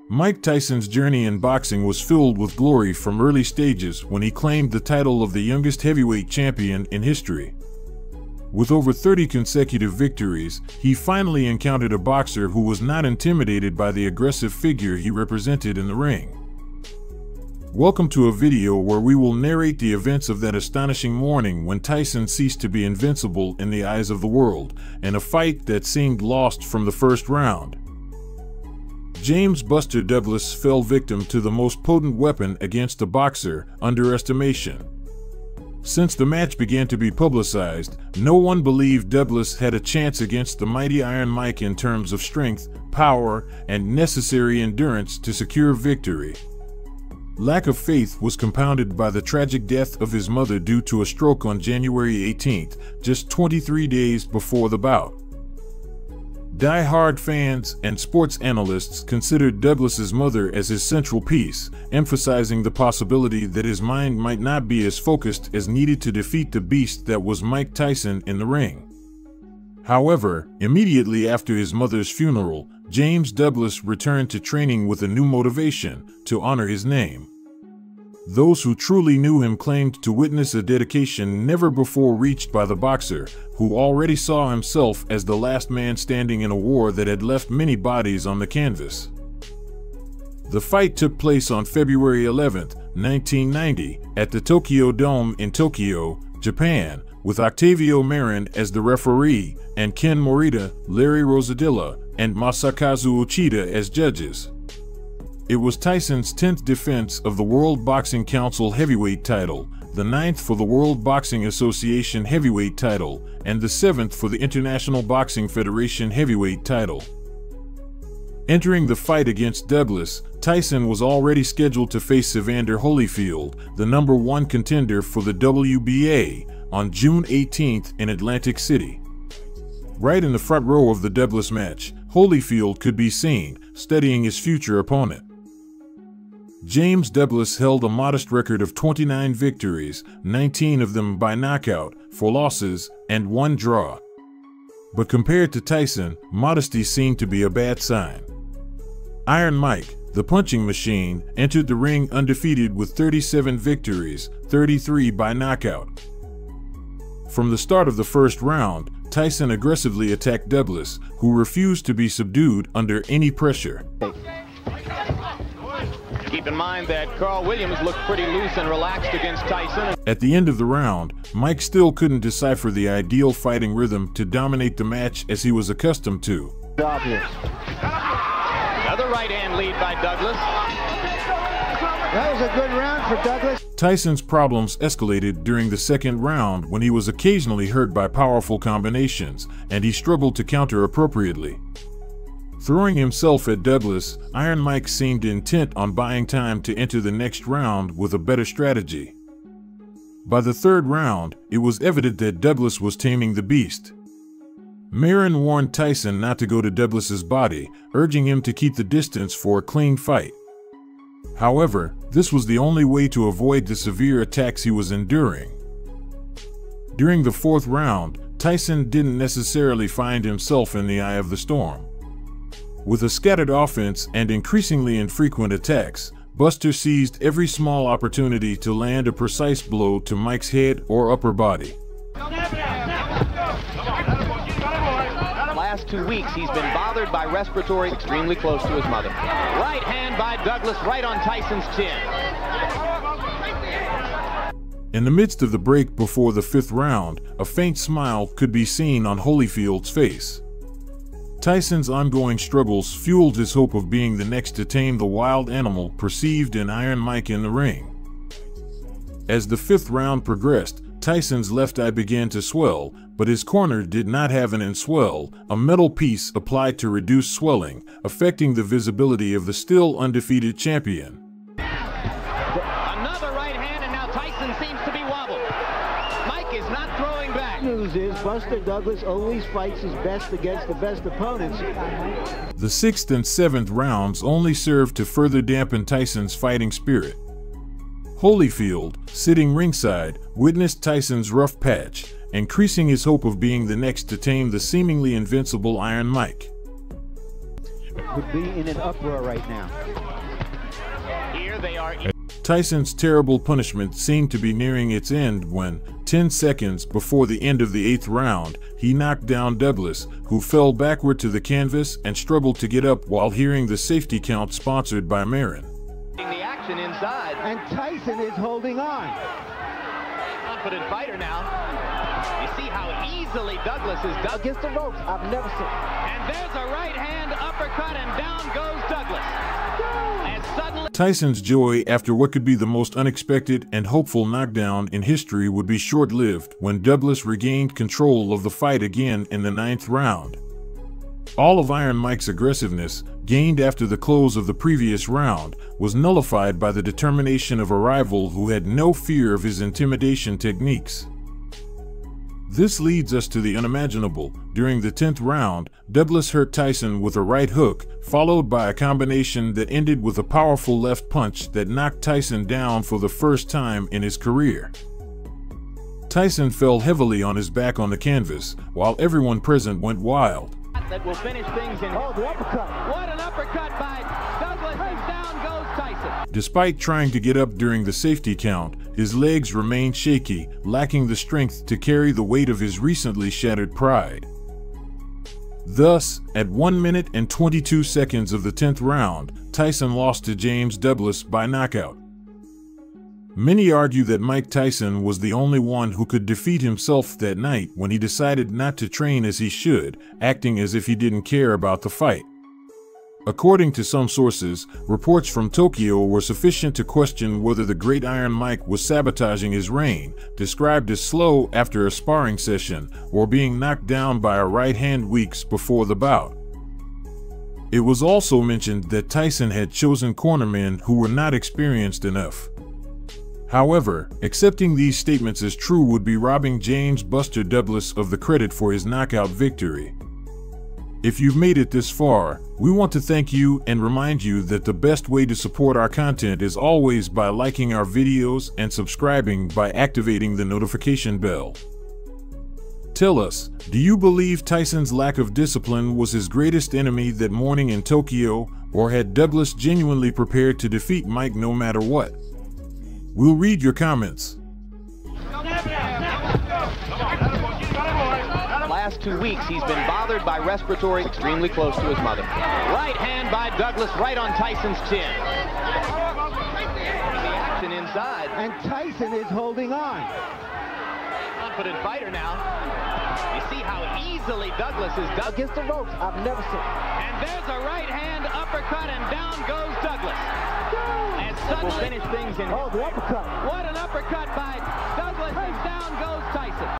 Mike Tyson's journey in boxing was filled with glory from early stages when he claimed the title of the youngest heavyweight champion in history. With over 30 consecutive victories, he finally encountered a boxer who was not intimidated by the aggressive figure he represented in the ring. Welcome to a video where we will narrate the events of that astonishing morning when Tyson ceased to be invincible in the eyes of the world, and a fight that seemed lost from the first round. James "Buster" Douglas fell victim to the most potent weapon against a boxer, underestimation. Since the match began to be publicized, no one believed Douglas had a chance against the mighty Iron Mike in terms of strength, power, and necessary endurance to secure victory. Lack of faith was compounded by the tragic death of his mother due to a stroke on January 18th, just 23 days before the bout. Die-hard fans and sports analysts considered Douglas's mother as his central piece, emphasizing the possibility that his mind might not be as focused as needed to defeat the beast that was Mike Tyson in the ring. However, immediately after his mother's funeral, James Douglas returned to training with a new motivation: to honor his name. Those who truly knew him claimed to witness a dedication never before reached by the boxer, who already saw himself as the last man standing in a war that had left many bodies on the canvas. The fight took place on February 11, 1990, at the Tokyo Dome in Tokyo, Japan, with Octavio Marin as the referee, and Ken Morita, Larry Rosadilla, and Masakazu Uchida as judges. It was Tyson's 10th defense of the World Boxing Council heavyweight title, the 9th for the World Boxing Association heavyweight title, and the 7th for the International Boxing Federation heavyweight title. Entering the fight against Douglas, Tyson was already scheduled to face Evander Holyfield, the #1 contender for the WBA, on June 18th in Atlantic City. Right in the front row of the Douglas match, Holyfield could be seen, studying his future opponent. James Douglas held a modest record of 29 victories, 19 of them by knockout, 4 losses, and 1 draw. But compared to Tyson, modesty seemed to be a bad sign. Iron Mike, the punching machine, entered the ring undefeated with 37 victories, 33 by knockout. From the start of the first round, Tyson aggressively attacked Douglas, who refused to be subdued under any pressure. Keep in mind that Carl Williams looked pretty loose and relaxed against Tyson. At the end of the round, Mike still couldn't decipher the ideal fighting rhythm to dominate the match as he was accustomed to. Another right hand lead by Douglas. That was a good round for Douglas. Tyson's problems escalated during the second round when he was occasionally hurt by powerful combinations, and he struggled to counter appropriately. Throwing himself at Douglas, Iron Mike seemed intent on buying time to enter the next round with a better strategy. By the third round, it was evident that Douglas was taming the beast. Marin warned Tyson not to go to Douglas's body, urging him to keep the distance for a clean fight. However, this was the only way to avoid the severe attacks he was enduring. During the fourth round, Tyson didn't necessarily find himself in the eye of the storm. With a scattered offense and increasingly infrequent attacks, Buster seized every small opportunity to land a precise blow to Mike's head or upper body. Last 2 weeks, he's been bothered by respiratory, extremely close to his mother. Right hand by Douglas, right on Tyson's chin. In the midst of the break before the fifth round, a faint smile could be seen on Holyfield's face. Tyson's ongoing struggles fueled his hope of being the next to tame the wild animal perceived in Iron Mike in the ring. As the fifth round progressed, Tyson's left eye began to swell, but his corner did not have an inswell, a metal piece applied to reduce swelling, affecting the visibility of the still undefeated champion. Another right hand, and now Tyson seems to be wobbled. Mike is not throwing back. News is Buster Douglas always fights his best against the best opponents. The sixth and seventh rounds only served to further dampen Tyson's fighting spirit. Holyfield, sitting ringside, witnessed Tyson's rough patch, increasing his hope of being the next to tame the seemingly invincible Iron Mike. would be in an uproar right now. Here they are. Tyson's terrible punishment seemed to be nearing its end when, 10 seconds before the end of the 8th round, he knocked down Douglas, who fell backward to the canvas and struggled to get up while hearing the safety count sponsored by Marin. The action inside. And Tyson is holding on. Confident fighter now. You see how easily Douglas is done. Against the ropes, I've never seen. And there's a right hand uppercut, and down goes Douglas. And suddenly Tyson's joy after what could be the most unexpected and hopeful knockdown in history would be short-lived when Douglas regained control of the fight again in the 9th round. All of Iron Mike's aggressiveness, gained after the close of the previous round, was nullified by the determination of a rival who had no fear of his intimidation techniques. This leads us to the unimaginable. During the 10th round, Douglas hurt Tyson with a right hook, followed by a combination that ended with a powerful left punch that knocked Tyson down for the first time in his career. Tyson fell heavily on his back on the canvas, while everyone present went wild. that will finish things in. Oh, the uppercut. What an uppercut by Douglas, and down goes Tyson. Despite trying to get up during the safety count, his legs remained shaky, lacking the strength to carry the weight of his recently shattered pride. Thus, at 1 minute and 22 seconds of the 10th round, Tyson lost to James Douglas by knockout. Many argue that Mike Tyson was the only one who could defeat himself that night when he decided not to train as he should, acting as if he didn't care about the fight. According to some sources, reports from Tokyo were sufficient to question whether the Great Iron Mike was sabotaging his reign, described as slow after a sparring session, or being knocked down by a right hand weeks before the bout. It was also mentioned that Tyson had chosen cornermen who were not experienced enough. However, accepting these statements as true would be robbing James "Buster" Douglas of the credit for his knockout victory. If you've made it this far, we want to thank you and remind you that the best way to support our content is always by liking our videos and subscribing by activating the notification bell. Tell us, do you believe Tyson's lack of discipline was his greatest enemy that morning in Tokyo, or had Douglas genuinely prepared to defeat Mike no matter what? We'll read your comments. Last 2 weeks, he's been bothered by respiratory, extremely close to his mother. Right hand by Douglas, right on Tyson's chin. The action inside. And Tyson is holding on. Confident fighter now. You see how easily Douglas is done. Against the ropes, I've never seen. And there's a right hand uppercut, and down goes Douglas. And suddenly We'll finish things in. Oh, the uppercut. What an uppercut by